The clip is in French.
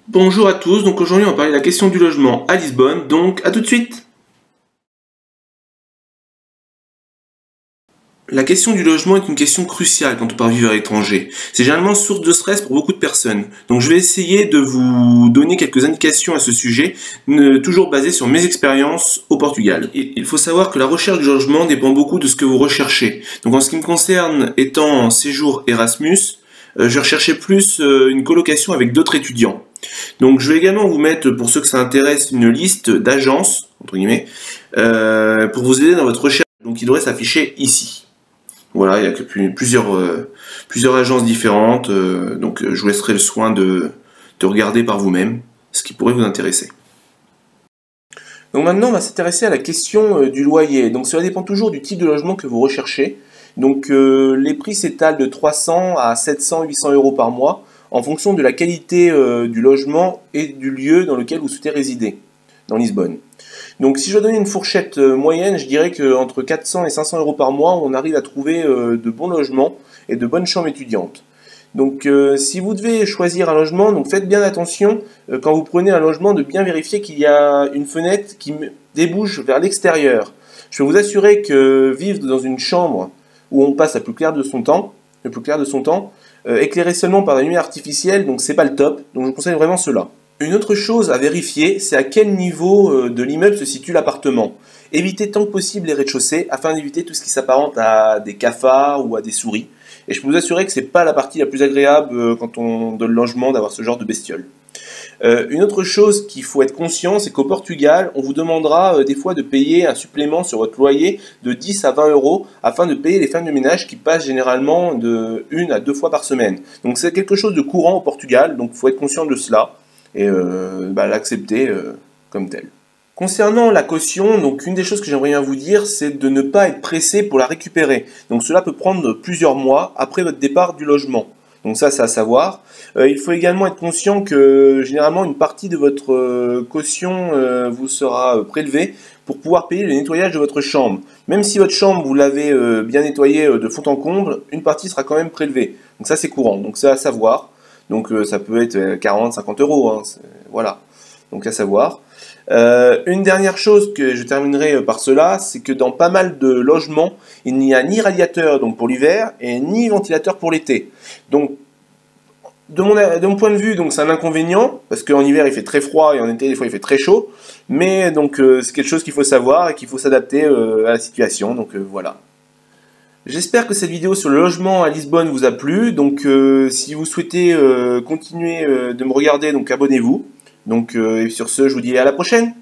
Bonjour à tous, donc aujourd'hui on va parler de la question du logement à Lisbonne, donc à tout de suite. La question du logement est une question cruciale quand on part vivre à l'étranger. C'est généralement source de stress pour beaucoup de personnes. Donc je vais essayer de vous donner quelques indications à ce sujet, toujours basées sur mes expériences au Portugal. Il faut savoir que la recherche du logement dépend beaucoup de ce que vous recherchez. Donc en ce qui me concerne, étant en séjour Erasmus, je recherchais plus une colocation avec d'autres étudiants. Donc je vais également vous mettre, pour ceux que ça intéresse, une liste d'agences, entre guillemets, pour vous aider dans votre recherche. Donc il devrait s'afficher ici. Voilà, il y a plusieurs agences différentes, donc je vous laisserai le soin de regarder par vous-même ce qui pourrait vous intéresser. Donc maintenant, on va s'intéresser à la question du loyer. Donc cela dépend toujours du type de logement que vous recherchez. Donc les prix s'étalent de 300 à 700, 800 euros par mois en fonction de la qualité du logement et du lieu dans lequel vous souhaitez résider, dans Lisbonne. Donc si je dois donner une fourchette moyenne, je dirais qu'entre 400 et 500 euros par mois, on arrive à trouver de bons logements et de bonnes chambres étudiantes. Donc si vous devez choisir un logement, donc faites bien attention quand vous prenez un logement de bien vérifier qu'il y a une fenêtre qui débouche vers l'extérieur. Je peux vous assurer que vivre dans une chambre où on passe le plus clair de son temps, éclairé seulement par la lumière artificielle, donc c'est pas le top, donc je vous conseille vraiment cela. Une autre chose à vérifier, c'est à quel niveau de l'immeuble se situe l'appartement. Évitez tant que possible les rez-de-chaussée afin d'éviter tout ce qui s'apparente à des cafards ou à des souris. Et je peux vous assurer que c'est pas la partie la plus agréable quand on donne le logement d'avoir ce genre de bestiole. Une autre chose qu'il faut être conscient, c'est qu'au Portugal, on vous demandera des fois de payer un supplément sur votre loyer de 10 à 20 euros afin de payer les femmes de ménage qui passent généralement de 1 à 2 fois par semaine. Donc c'est quelque chose de courant au Portugal, donc il faut être conscient de cela et l'accepter comme tel. Concernant la caution, donc une des choses que j'aimerais bien vous dire, c'est de ne pas être pressé pour la récupérer. Donc cela peut prendre plusieurs mois après votre départ du logement. Donc ça, c'est à savoir. Il faut également être conscient que généralement une partie de votre caution vous sera prélevée pour pouvoir payer le nettoyage de votre chambre. Même si votre chambre, vous l'avez bien nettoyée de fond en comble, une partie sera quand même prélevée. Donc ça, c'est courant. Donc c'est à savoir. Donc ça peut être 40, 50 euros. Hein, voilà. Donc à savoir. Une dernière chose que je terminerai par cela, c'est que dans pas mal de logements, il n'y a ni radiateur donc pour l'hiver et ni ventilateur pour l'été. Donc de mon point de vue, donc c'est un inconvénient parce qu'en hiver il fait très froid et en été des fois il fait très chaud. Mais donc c'est quelque chose qu'il faut savoir et qu'il faut s'adapter à la situation. Donc voilà. J'espère que cette vidéo sur le logement à Lisbonne vous a plu. Donc si vous souhaitez continuer de me regarder, donc abonnez-vous. Donc et sur ce, je vous dis à la prochaine.